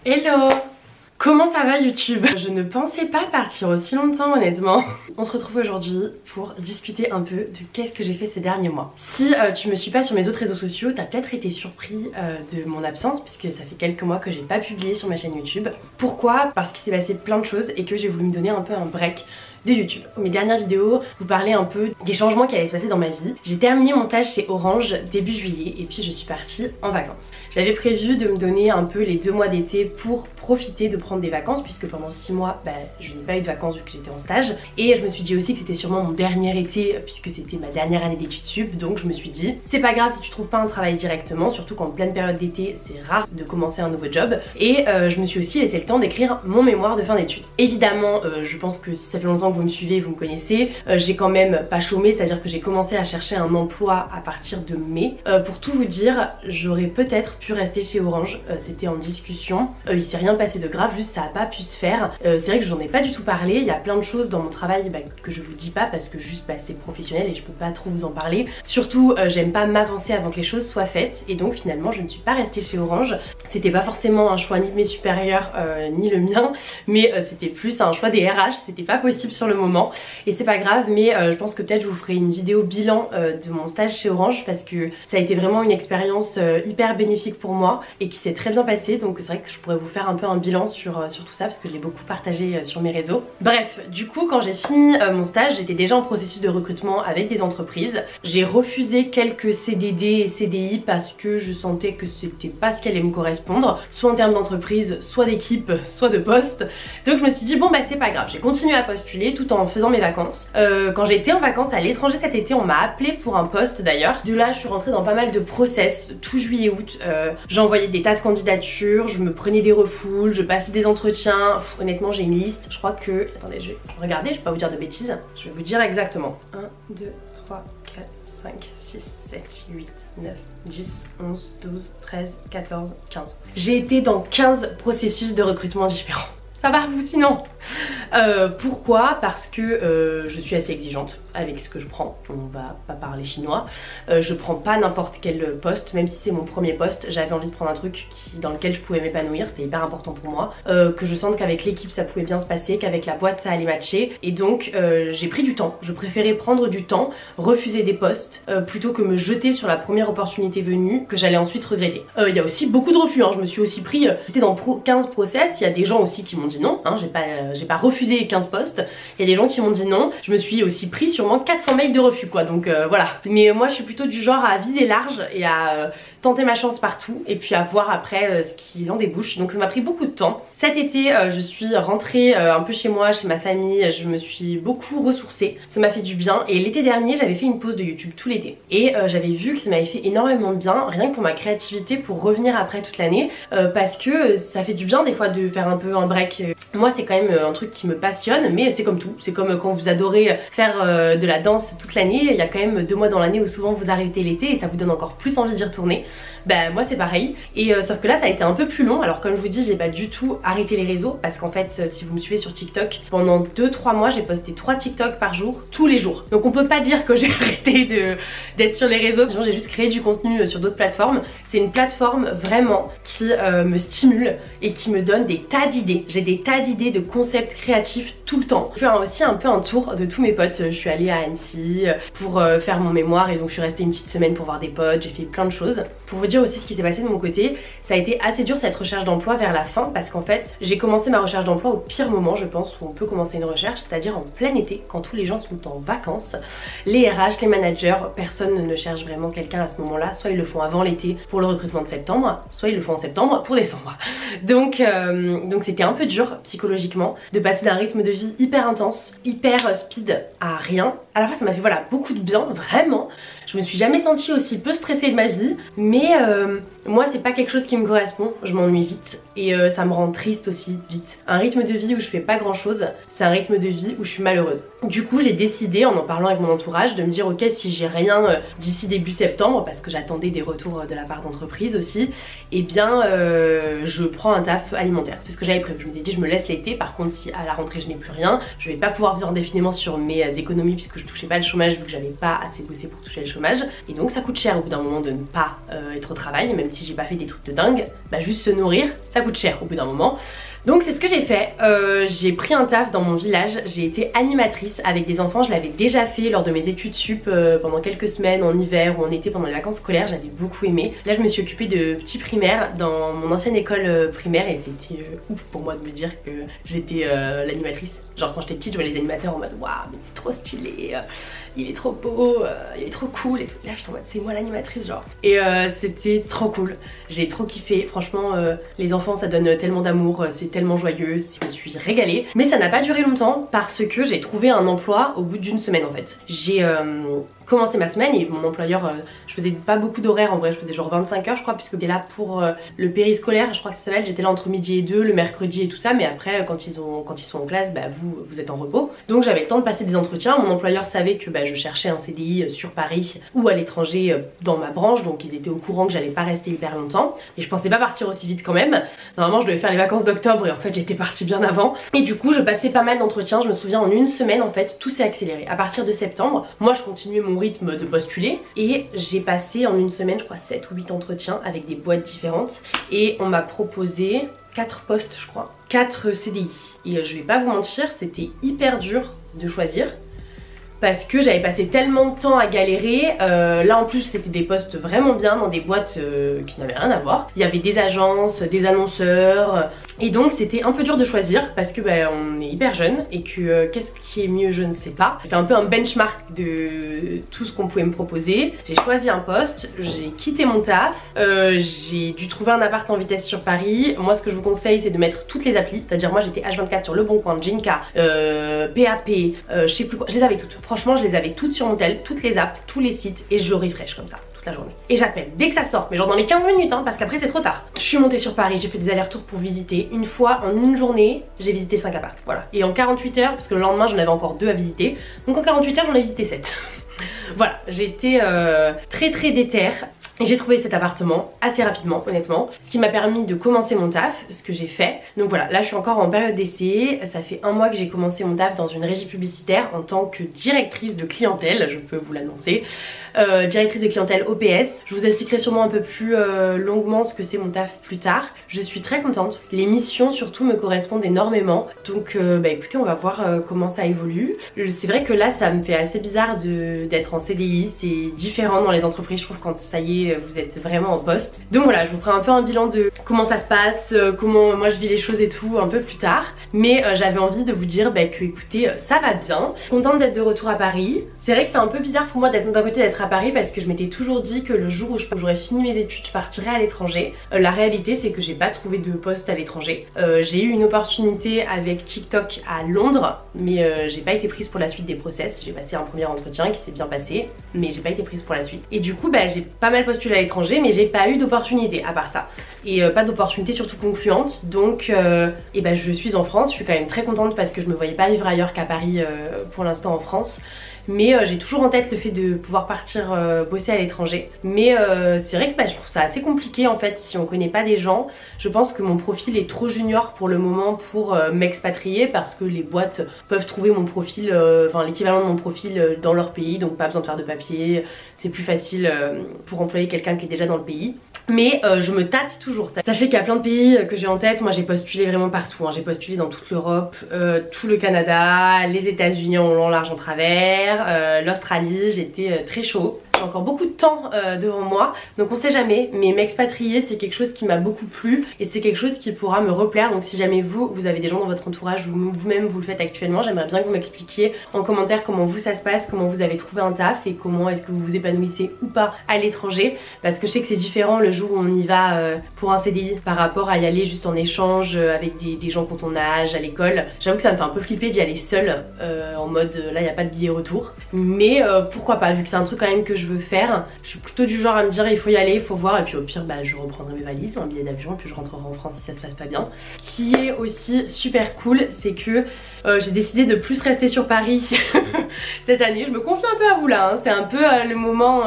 Hello! Comment ça va YouTube? Je ne pensais pas partir aussi longtemps honnêtement. On se retrouve aujourd'hui pour discuter un peu de qu'est-ce que j'ai fait ces derniers mois. Si tu me suis pas sur mes autres réseaux sociaux, t'as peut-être été surpris de mon absence puisque ça fait quelques mois que j'ai pas publié sur ma chaîne YouTube. Pourquoi? Parce qu'il s'est passé plein de choses et que j'ai voulu me donner un peu un break de YouTube. Mes dernières vidéos vous parlaient un peu des changements qui allaient se passer dans ma vie. J'ai terminé mon stage chez Orange début juillet et puis je suis partie en vacances. J'avais prévu de me donner un peu les 2 mois d'été pour profiter de prendre des vacances puisque pendant 6 mois je n'ai pas eu de vacances vu que j'étais en stage, et je me suis dit aussi que c'était sûrement mon dernier été puisque c'était ma dernière année d'études sup, donc je me suis dit c'est pas grave si tu trouves pas un travail directement, surtout qu'en pleine période d'été c'est rare de commencer un nouveau job, et je me suis aussi laissé le temps d'écrire mon mémoire de fin d'études. Évidemment je pense que si ça fait longtemps que vous me suivez, vous me connaissez, j'ai quand même pas chômé, c'est à dire que j'ai commencé à chercher un emploi à partir de mai. Pour tout vous dire, j'aurais peut-être pu rester chez Orange, c'était en discussion, il s'est rien passé de grave, juste ça a pas pu se faire. C'est vrai que j'en ai pas du tout parlé, il y a plein de choses dans mon travail que je vous dis pas parce que juste c'est professionnel et je peux pas trop vous en parler. Surtout j'aime pas m'avancer avant que les choses soient faites, et donc finalement je ne suis pas restée chez Orange. C'était pas forcément un choix ni de mes supérieurs ni le mien, mais c'était plus un choix des RH, c'était pas possible sur le moment et c'est pas grave, mais je pense que peut-être je vous ferai une vidéo bilan de mon stage chez Orange parce que ça a été vraiment une expérience hyper bénéfique pour moi et qui s'est très bien passée, donc c'est vrai que je pourrais vous faire un peu un bilan sur tout ça parce que je l'ai beaucoup partagé sur mes réseaux. Bref, du coup quand j'ai fini mon stage, j'étais déjà en processus de recrutement avec des entreprises. J'ai refusé quelques CDD et CDI parce que je sentais que c'était pas ce qui allait me correspondre, soit en termes d'entreprise, soit d'équipe, soit de poste. Donc je me suis dit bon c'est pas grave, j'ai continué à postuler tout en faisant mes vacances. Quand j'ai été en vacances à l'étranger cet été, on m'a appelé pour un poste d'ailleurs. De là je suis rentrée dans pas mal de process tout juillet-août. J'ai envoyé des tas de candidatures, je me prenais des refoules, je passais des entretiens. Honnêtement j'ai une liste, je crois que... Attendez, je vais regarder, je vais pas vous dire de bêtises. Je vais vous dire exactement. 1, 2, 3, 4, 5, 6, 7, 8, 9, 10, 11, 12, 13, 14, 15. J'ai été dans 15 processus de recrutement différents. Ça va vous sinon? Pourquoi? Parce que je suis assez exigeante avec ce que je prends, on va pas parler chinois. Je prends pas n'importe quel poste, même si c'est mon premier poste, j'avais envie de prendre un truc dans lequel je pouvais m'épanouir, c'était hyper important pour moi, que je sente qu'avec l'équipe ça pouvait bien se passer, qu'avec la boîte ça allait matcher, et donc j'ai pris du temps, je préférais prendre du temps, refuser des postes, plutôt que me jeter sur la première opportunité venue que j'allais ensuite regretter. Il y a aussi beaucoup de refus, hein. Je me suis aussi pris, j'étais dans 15 process, il y a des gens aussi qui m'ont dit non, hein. J'ai pas refusé 15 postes, il y a des gens qui m'ont dit non, je me suis aussi pris sûrement 400 mails de refus quoi, donc voilà. Mais moi je suis plutôt du genre à viser large et à tenter ma chance partout et puis à voir après ce qu'il en débouche, donc ça m'a pris beaucoup de temps. Cet été je suis rentrée un peu chez moi, chez ma famille, je me suis beaucoup ressourcée, ça m'a fait du bien, et l'été dernier j'avais fait une pause de YouTube tout l'été et j'avais vu que ça m'avait fait énormément de bien, rien que pour ma créativité, pour revenir après toute l'année, parce que ça fait du bien des fois de faire un peu un break. Moi c'est quand même un truc qui me passionne, mais c'est comme tout, c'est comme quand vous adorez faire de la danse toute l'année, il y a quand même 2 mois dans l'année où souvent vous arrêtez l'été et ça vous donne encore plus envie d'y retourner. Bah moi c'est pareil, et sauf que là ça a été un peu plus long. Alors comme je vous dis, j'ai pas du tout arrêté les réseaux parce qu'en fait si vous me suivez sur TikTok, pendant 2-3 mois j'ai posté 3 TikTok par jour, tous les jours. Donc on peut pas dire que j'ai arrêté d'être sur les réseaux, j'ai juste créé du contenu sur d'autres plateformes. C'est une plateforme vraiment qui me stimule et qui me donne des tas d'idées. J'ai des tas d'idées de concepts créatifs tout le temps. Je fais aussi un peu un tour de tous mes potes. Je suis allée à Annecy pour faire mon mémoire et donc je suis restée une petite semaine pour voir des potes, j'ai fait plein de choses. Pour vous dire aussi ce qui s'est passé de mon côté, ça a été assez dur cette recherche d'emploi vers la fin parce qu'en fait j'ai commencé ma recherche d'emploi au pire moment je pense où on peut commencer une recherche, c'est-à-dire en plein été quand tous les gens sont en vacances. Les RH, les managers, personne ne cherche vraiment quelqu'un à ce moment-là, soit ils le font avant l'été pour le recrutement de septembre, soit ils le font en septembre pour décembre. Donc c'était un peu dur psychologiquement de passer d'un rythme de vie hyper intense, hyper speed à rien. À la fois ça m'a fait voilà beaucoup de bien, vraiment. Je me suis jamais sentie aussi peu stressée de ma vie, mais moi c'est pas quelque chose qui me correspond, je m'ennuie vite et ça me rend triste aussi vite. Un rythme de vie où je fais pas grand chose, c'est un rythme de vie où je suis malheureuse. Du coup j'ai décidé en parlant avec mon entourage de me dire ok, si j'ai rien d'ici début septembre, parce que j'attendais des retours de la part d'entreprise aussi, et bien je prends un taf alimentaire. C'est ce que j'avais prévu, je me suis dit je me laisse l'été, par contre si à la rentrée je n'ai plus rien, je vais pas pouvoir vivre indéfiniment sur mes économies puisque je touchais pas le chômage vu que j'avais pas assez bossé pour toucher le chômage. Et donc ça coûte cher au bout d'un moment de ne pas être au travail, même si j'ai pas fait des trucs de dingue, bah juste se nourrir, ça coûte cher au bout d'un moment. Donc c'est ce que j'ai fait, j'ai pris un taf dans mon village, j'ai été animatrice avec des enfants, je l'avais déjà fait lors de mes études sup pendant quelques semaines en hiver ou en été pendant les vacances scolaires, j'avais beaucoup aimé. Là je me suis occupée de petits primaires dans mon ancienne école primaire et c'était ouf pour moi de me dire que j'étais l'animatrice. Genre quand j'étais petite je voyais les animateurs en mode waouh mais c'est trop stylé, il est trop beau, il est trop cool et tout. Là j'étais en mode c'est moi l'animatrice genre. Et c'était trop cool, j'ai trop kiffé, franchement les enfants ça donne tellement d'amour, c'est tellement joyeux, je me suis régalée. Mais ça n'a pas duré longtemps parce que j'ai trouvé un emploi au bout d'une semaine en fait. J'ai commencé ma semaine et mon employeur, je faisais pas beaucoup d'horaires en vrai, je faisais genre 25 heures je crois puisque j'étais là pour le périscolaire, je crois que ça s'appelle, j'étais là entre midi et 2 le mercredi et tout ça, mais après quand ils sont en classe, bah vous êtes en repos. Donc j'avais le temps de passer des entretiens, mon employeur savait que bah, je cherchais un CDI sur Paris ou à l'étranger dans ma branche, donc ils étaient au courant que j'allais pas rester hyper longtemps et je pensais pas partir aussi vite quand même. Normalement je devais faire les vacances d'octobre et en fait j'étais partie bien avant. Et du coup je passais pas mal d'entretiens, je me souviens en une semaine en fait tout s'est accéléré. À partir de septembre, moi je continuais mon rythme de postuler et j'ai passé en une semaine je crois 7 ou 8 entretiens avec des boîtes différentes et on m'a proposé 4 postes je crois, 4 CDI. Et je vais pas vous mentir, c'était hyper dur de choisir parce que j'avais passé tellement de temps à galérer. Là en plus c'était des postes vraiment bien dans des boîtes qui n'avaient rien à voir. Il y avait des agences, des annonceurs et donc c'était un peu dur de choisir parce que bah, on est hyper jeune et que qu'est-ce qui est mieux je ne sais pas. J'ai fait un peu un benchmark de tout ce qu'on pouvait me proposer. J'ai choisi un poste, j'ai quitté mon taf, j'ai dû trouver un appart en vitesse sur Paris. Moi ce que je vous conseille c'est de mettre toutes les applis, c'est-à-dire moi j'étais H24 sur Le Bon Coin, Jinka, PAP, je sais plus quoi, je les avais toutes. Franchement je les avais toutes sur mon tel, toutes les apps, tous les sites et je refresh comme ça toute la journée. Et j'appelle dès que ça sort, mais genre dans les 15 minutes hein, parce qu'après c'est trop tard. Je suis montée sur Paris, j'ai fait des allers-retours pour visiter. Une fois en une journée, j'ai visité 5 apparts. Voilà. Et en 48 heures, parce que le lendemain j'en avais encore 2 à visiter. Donc en 48 heures j'en ai visité 7. Voilà, j'ai été très déter. Et j'ai trouvé cet appartement assez rapidement honnêtement, ce qui m'a permis de commencer mon taf, ce que j'ai fait. Donc voilà, là je suis encore en période d'essai, ça fait 1 mois que j'ai commencé mon taf dans une régie publicitaire en tant que directrice de clientèle, je peux vous l'annoncer. Directrice de clientèle OPS, je vous expliquerai sûrement un peu plus longuement ce que c'est mon taf plus tard. Je suis très contente, les missions surtout me correspondent énormément, donc bah écoutez on va voir comment ça évolue. C'est vrai que là ça me fait assez bizarre d'être en CDI, c'est différent dans les entreprises je trouve quand ça y est vous êtes vraiment en poste. Donc voilà, je vous ferai un peu un bilan de comment ça se passe, comment moi je vis les choses et tout un peu plus tard. Mais j'avais envie de vous dire bah, que écoutez ça va bien. Je suis contente d'être de retour à Paris. C'est vrai que c'est un peu bizarre pour moi d'être d'un côté d'être à Paris parce que je m'étais toujours dit que le jour où j'aurais fini mes études je partirais à l'étranger. La réalité c'est que j'ai pas trouvé de poste à l'étranger. J'ai eu une opportunité avec TikTok à Londres mais j'ai pas été prise pour la suite des process. J'ai passé un premier entretien qui s'est bien passé mais j'ai pas été prise pour la suite. Et du coup bah, j'ai pas mal postulé à l'étranger mais j'ai pas eu d'opportunité à part ça. Et pas d'opportunité surtout concluante. Donc et bah, je suis en France, je suis quand même très contente parce que je me voyais pas vivre ailleurs qu'à Paris pour l'instant en France. Mais j'ai toujours en tête le fait de pouvoir partir bosser à l'étranger. Mais c'est vrai que bah, je trouve ça assez compliqué en fait si on connaît pas des gens. Je pense que mon profil est trop junior pour le moment pour m'expatrier parce que les boîtes peuvent trouver mon profil, enfin l'équivalent de mon profil dans leur pays, donc pas besoin de faire de papier. C'est plus facile pour employer quelqu'un qui est déjà dans le pays. Mais je me tâte toujours. Sachez qu'il y a plein de pays que j'ai en tête. Moi j'ai postulé vraiment partout hein. J'ai postulé dans toute l'Europe, tout le Canada, les États-Unis en long, large, en travers, l'Australie. J'étais très chaud. J'ai encore beaucoup de temps devant moi, donc on sait jamais, mais m'expatrier c'est quelque chose qui m'a beaucoup plu et c'est quelque chose qui pourra me replaire. Donc si jamais vous avez des gens dans votre entourage ou vous-même vous le faites actuellement, j'aimerais bien que vous m'expliquiez en commentaire comment vous ça se passe, comment vous avez trouvé un taf et comment est-ce que vous vous épanouissez ou pas à l'étranger, parce que je sais que c'est différent le jour où on y va pour un CDI par rapport à y aller juste en échange avec des gens pour ton âge à l'école. J'avoue que ça me fait un peu flipper d'y aller seule en mode là il n'y a pas de billet retour, mais pourquoi pas, vu que c'est un truc quand même que je veux faire. Je suis plutôt du genre à me dire il faut y aller, il faut voir, et puis au pire bah, je reprendrai mes valises, un billet d'avion, et puis je rentrerai en France si ça se passe pas bien. Ce qui est aussi super cool, c'est que j'ai décidé de plus rester sur Paris cette année. Je me confie un peu à vous là, hein. C'est un peu le moment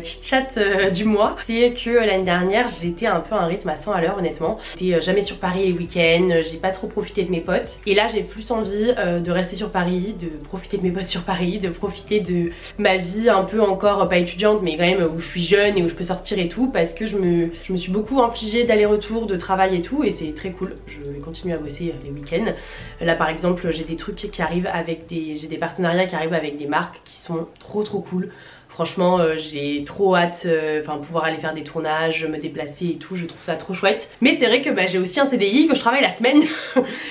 chit-chat du mois. C'est que l'année dernière j'étais un peu à un rythme à 100 à l'heure honnêtement. J'étais jamais sur Paris les week-ends, j'ai pas trop profité de mes potes. Et là j'ai plus envie de rester sur Paris, de profiter de mes potes sur Paris, de profiter de ma vie un peu encore pas étudiante mais quand même où je suis jeune et où je peux sortir et tout, parce que je me suis beaucoup infligée d'aller-retour, de travail et tout, et c'est très cool. Je vais continuer à bosser les week-ends. Là par exemple j'ai des trucs qui arrivent avec j'ai des partenariats qui arrivent avec des marques qui sont trop cool. Franchement j'ai trop hâte pouvoir aller faire des tournages, me déplacer et tout, je trouve ça trop chouette. Mais c'est vrai que bah, j'ai aussi un CDI, que je travaille la semaine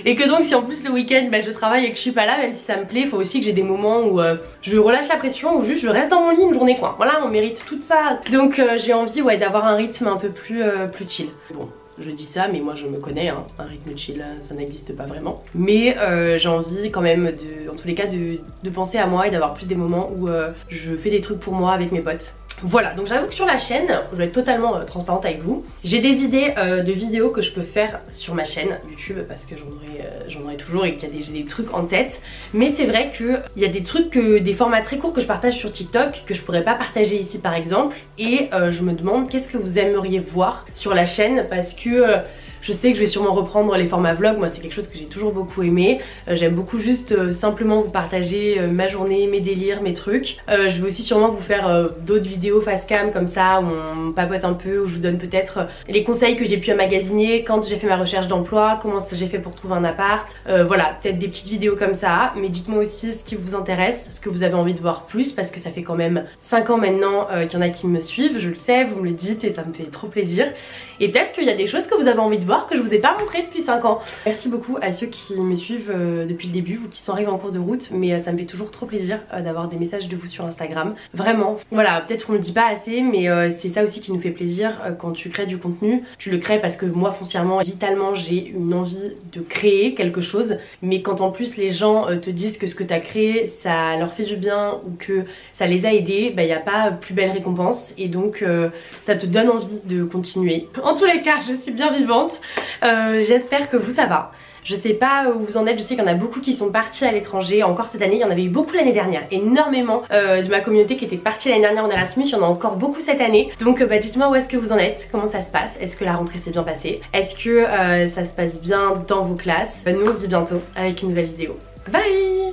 et que donc si en plus le week-end bah, je travaille et que je suis pas là, même si ça me plaît, il faut aussi que j'ai des moments où je relâche la pression, ou juste je reste dans mon lit une journée quoi. Voilà, on mérite tout ça. Donc j'ai envie ouais, d'avoir un rythme un peu plus chill. Bon. Je dis ça mais moi je me connais, hein. Un rythme chill ça n'existe pas vraiment. Mais j'ai envie quand même en tous les cas de penser à moi et d'avoir plus des moments où je fais des trucs pour moi avec mes potes. Voilà, donc j'avoue que sur la chaîne, je vais être totalement transparente avec vous. J'ai des idées de vidéos que je peux faire sur ma chaîne YouTube parce que j'en aurai toujours et qu'il y a j'ai des trucs en tête. Mais c'est vrai qu'il y a des trucs, des formats très courts que je partage sur TikTok que je pourrais pas partager ici par exemple. Et je me demande qu'est-ce que vous aimeriez voir sur la chaîne, parce que je sais que je vais sûrement reprendre les formats vlog, moi c'est quelque chose que j'ai toujours beaucoup aimé. J'aime beaucoup juste simplement vous partager ma journée, mes délires, mes trucs. Je vais aussi sûrement vous faire d'autres vidéos face cam comme ça où on papote un peu, où je vous donne peut-être les conseils que j'ai pu emmagasiner quand j'ai fait ma recherche d'emploi, comment j'ai fait pour trouver un appart. Voilà, peut-être des petites vidéos comme ça, mais dites-moi aussi ce qui vous intéresse, ce que vous avez envie de voir plus, parce que ça fait quand même 5 ans maintenant qu'il y en a qui me suivent, je le sais, vous me le dites et ça me fait trop plaisir. Et peut-être qu'il y a des choses que vous avez envie de voir que je vous ai pas montré depuis 5 ans. Merci beaucoup à ceux qui me suivent depuis le début ou qui sont arrivés en cours de route, mais ça me fait toujours trop plaisir d'avoir des messages de vous sur Instagram. Vraiment, voilà, peut-être qu'on le dit pas assez, mais c'est ça aussi qui nous fait plaisir quand tu crées du contenu. Tu le crées parce que moi foncièrement, vitalement, j'ai une envie de créer quelque chose, mais quand en plus les gens te disent que ce que tu as créé, ça leur fait du bien ou que ça les a aidés, bah y a pas plus belle récompense, et donc ça te donne envie de continuer. En tous les cas, je suis bien vivante. J'espère que vous ça va. Je sais pas où vous en êtes, je sais qu'il y en a beaucoup qui sont partis à l'étranger encore cette année, il y en avait eu beaucoup l'année dernière, énormément de ma communauté qui était partie l'année dernière en Erasmus, il y en a encore beaucoup cette année. Donc bah, dites-moi où est-ce que vous en êtes, comment ça se passe, est-ce que la rentrée s'est bien passée, est-ce que ça se passe bien dans vos classes. Nous on se dit bientôt avec une nouvelle vidéo. Bye.